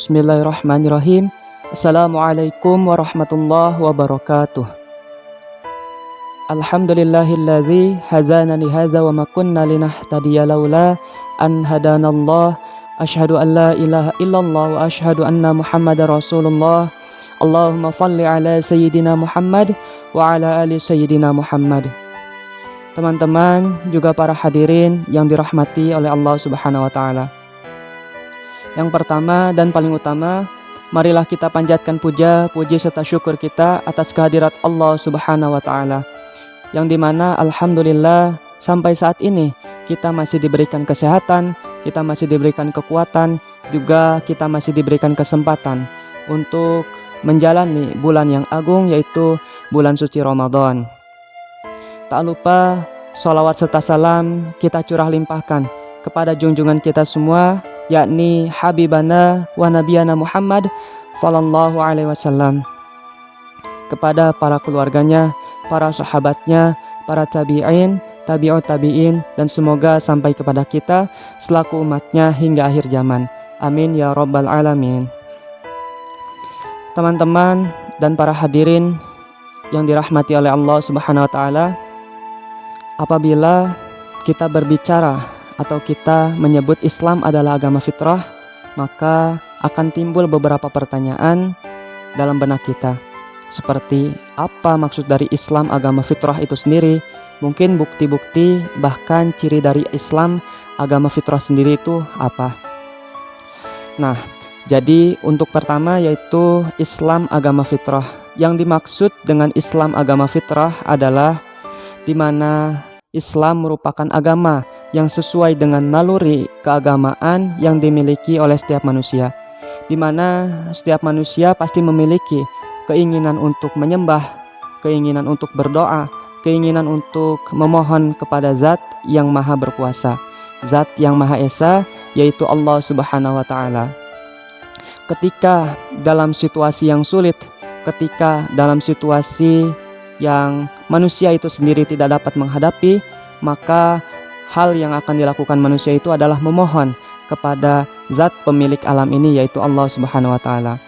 Bismillahirrahmanirrahim. Assalamualaikum warahmatullahi wabarakatuh. Alhamdulillahilladzi hadana li hadza wa ma kunna linahtadiya laula an hadanallah. Asyhadu an la ilaha illallah wa asyhadu anna Muhammadar Rasulullah. Allahumma shalli ala sayyidina Muhammad wa ala ali sayyidina Muhammad. Teman-teman, juga para hadirin yang dirahmati oleh Allah Subhanahu wa taala. Yang pertama dan paling utama, marilah kita panjatkan puja, puji serta syukur kita atas kehadirat Allah Subhanahu wa taala. Yang dimana alhamdulillah sampai saat ini kita masih diberikan kesehatan, kita masih diberikan kekuatan, juga kita masih diberikan kesempatan untuk menjalani bulan yang agung, yaitu bulan suci Ramadan. Tak lupa sholawat serta salam kita curah limpahkan kepada junjungan kita semua, yakni Habibana wa Nabiyana Muhammad sallallahu alaihi wasallam, kepada para keluarganya, para sahabatnya, para tabi'in, tabi'ut tabi'in, dan semoga sampai kepada kita selaku umatnya hingga akhir zaman. Amin ya rabbal alamin. Teman-teman dan para hadirin yang dirahmati oleh Allah Subhanahu wa taala, apabila kita berbicara atau kita menyebut Islam adalah agama fitrah, maka akan timbul beberapa pertanyaan dalam benak kita. Seperti apa maksud dari Islam agama fitrah itu sendiri? Mungkin bukti-bukti bahkan ciri dari Islam agama fitrah sendiri itu apa? Nah, jadi untuk pertama yaitu Islam agama fitrah. Yang dimaksud dengan Islam agama fitrah adalah di mana Islam merupakan agama yang sesuai dengan naluri keagamaan yang dimiliki oleh setiap manusia, di mana setiap manusia pasti memiliki keinginan untuk menyembah, keinginan untuk berdoa, keinginan untuk memohon kepada Zat yang Maha Berkuasa, Zat yang Maha Esa, yaitu Allah Subhanahu wa taala. Ketika dalam situasi yang sulit, ketika dalam situasi yang manusia itu sendiri tidak dapat menghadapi, maka hal yang akan dilakukan manusia itu adalah memohon kepada Zat pemilik alam ini, yaitu Allah Subhanahu wa taala.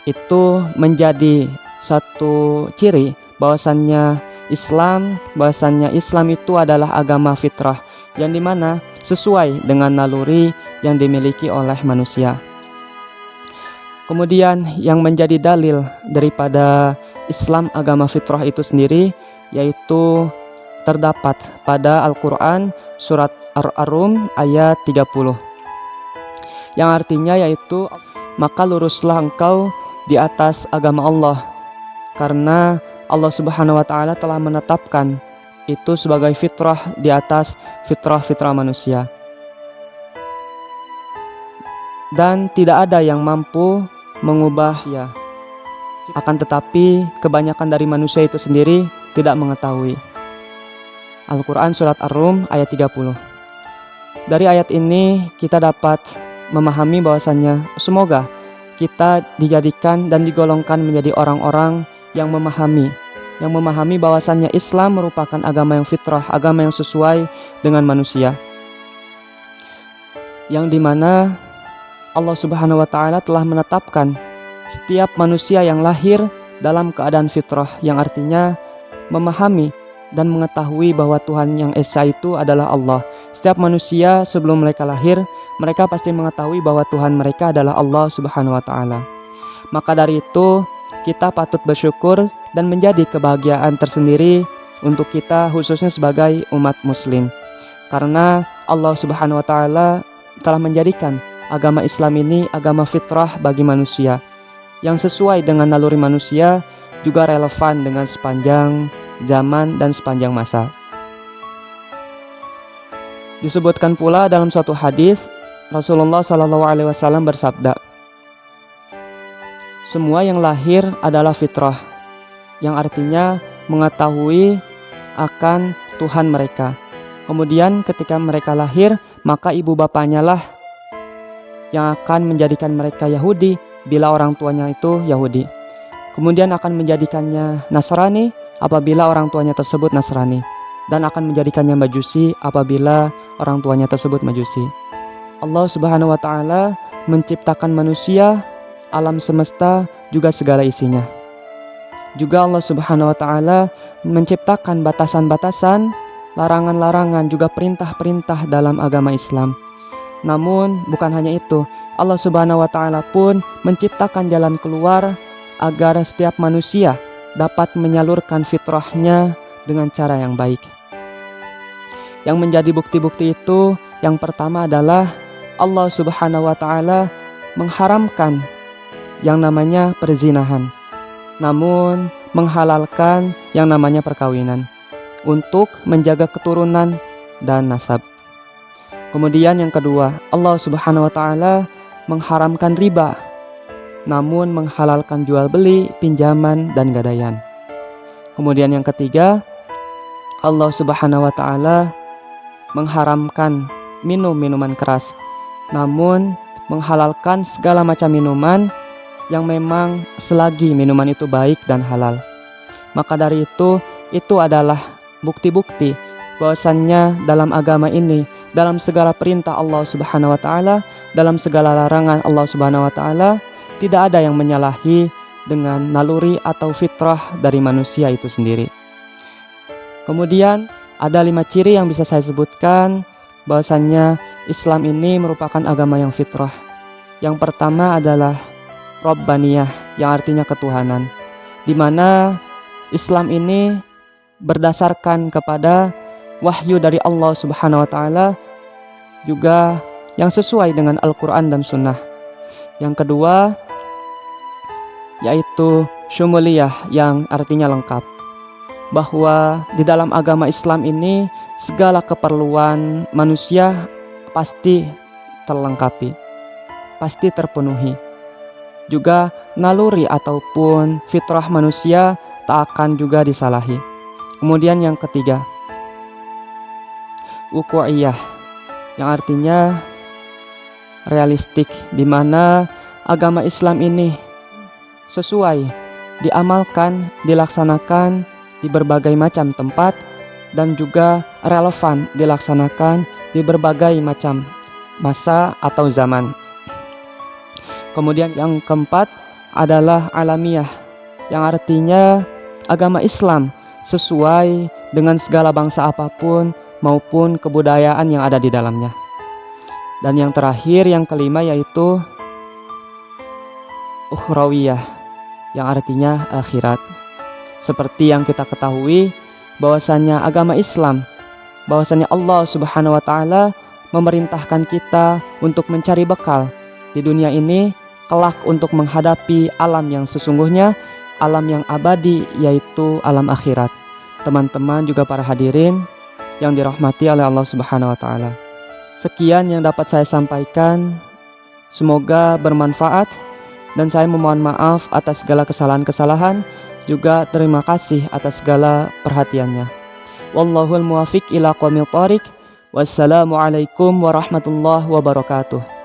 Itu menjadi satu ciri bahwasannya Islam itu adalah agama fitrah, yang dimana sesuai dengan naluri yang dimiliki oleh manusia. Kemudian yang menjadi dalil daripada Islam agama fitrah itu sendiri yaitu terdapat pada Al-Quran surat Ar-Rum ayat 30, yang artinya yaitu, maka luruslah engkau di atas agama Allah, karena Allah Subhanahu wa taala telah menetapkan itu sebagai fitrah di atas fitrah-fitrah manusia, dan tidak ada yang mampu mengubahnya. Akan tetapi kebanyakan dari manusia itu sendiri tidak mengetahui. Al-Quran Surat Ar-Rum ayat 30. Dari ayat ini kita dapat memahami bahwasannya semoga kita dijadikan dan digolongkan menjadi orang-orang yang memahami bahwasannya Islam merupakan agama yang fitrah, agama yang sesuai dengan manusia, yang dimana Allah Subhanahu wa taala telah menetapkan setiap manusia yang lahir dalam keadaan fitrah, yang artinya memahami dan mengetahui bahwa Tuhan yang Esa itu adalah Allah. Setiap manusia sebelum mereka lahir, mereka pasti mengetahui bahwa Tuhan mereka adalah Allah Subhanahu wa taala. Maka dari itu, kita patut bersyukur dan menjadi kebahagiaan tersendiri untuk kita, khususnya sebagai umat muslim, karena Allah Subhanahu wa taala telah menjadikan agama Islam ini agama fitrah bagi manusia, yang sesuai dengan naluri manusia, juga relevan dengan sepanjang zaman dan sepanjang masa. Disebutkan pula dalam suatu hadis, Rasulullah SAW bersabda, semua yang lahir adalah fitrah, yang artinya mengetahui akan Tuhan mereka. Kemudian ketika mereka lahir, maka ibu bapaknya lah yang akan menjadikan mereka Yahudi bila orang tuanya itu Yahudi. Kemudian akan menjadikannya Nasrani apabila orang tuanya tersebut Nasrani, dan akan menjadikannya Majusi apabila orang tuanya tersebut Majusi. Allah Subhanahu wa taala menciptakan manusia, alam semesta, juga segala isinya. Juga Allah Subhanahu wa Ta'ala menciptakan batasan-batasan, larangan-larangan, juga perintah-perintah dalam agama Islam. Namun bukan hanya itu, Allah Subhanahu wa Ta'ala pun menciptakan jalan keluar agar setiap manusia dapat menyalurkan fitrahnya dengan cara yang baik. Yang menjadi bukti-bukti itu, yang pertama adalah Allah Subhanahu wa Ta'ala mengharamkan yang namanya perzinahan, namun menghalalkan yang namanya perkawinan untuk menjaga keturunan dan nasab. Kemudian yang kedua, Allah Subhanahu wa Ta'ala mengharamkan riba, namun menghalalkan jual beli, pinjaman, dan gadaian. Kemudian yang ketiga, Allah Subhanahu wa Ta'ala mengharamkan minum minuman keras, namun menghalalkan segala macam minuman yang memang selagi minuman itu baik dan halal. Maka dari itu adalah bukti-bukti bahwasannya dalam agama ini, dalam segala perintah Allah Subhanahu wa Ta'ala, dalam segala larangan Allah Subhanahu wa Ta'ala, tidak ada yang menyalahi dengan naluri atau fitrah dari manusia itu sendiri. Kemudian ada 5 ciri yang bisa saya sebutkan bahwasannya Islam ini merupakan agama yang fitrah. Yang pertama adalah Rabbaniyah, yang artinya ketuhanan, di mana Islam ini berdasarkan kepada wahyu dari Allah Subhanahu wa Ta'ala, juga yang sesuai dengan Al-Quran dan Sunnah. Yang kedua yaitu Syumuliyah, yang artinya lengkap, bahwa di dalam agama Islam ini segala keperluan manusia pasti terlengkapi, pasti terpenuhi. Juga naluri ataupun fitrah manusia tak akan juga disalahi. Kemudian yang ketiga, wuqu'iyah, yang artinya realistik, di mana agama Islam ini sesuai diamalkan, dilaksanakan di berbagai macam tempat, dan juga relevan dilaksanakan di berbagai macam masa atau zaman. Kemudian yang keempat adalah alamiah, yang artinya agama Islam sesuai dengan segala bangsa apapun maupun kebudayaan yang ada di dalamnya. Dan yang terakhir, yang kelima, yaitu ukhrawiyah, yang artinya akhirat. Seperti yang kita ketahui bahwasannya agama Islam, bahwasannya Allah Subhanahu wa Ta'ala memerintahkan kita untuk mencari bekal di dunia ini, kelak untuk menghadapi alam yang sesungguhnya, alam yang abadi, yaitu alam akhirat. Teman-teman juga para hadirin yang dirahmati oleh Allah Subhanahu wa Ta'ala, sekian yang dapat saya sampaikan, semoga bermanfaat, dan saya memohon maaf atas segala kesalahan-kesalahan, juga terima kasih atas segala perhatiannya. Wallahul muwafiq ila qawmil thariq. Wassalamualaikum warahmatullahi wabarakatuh.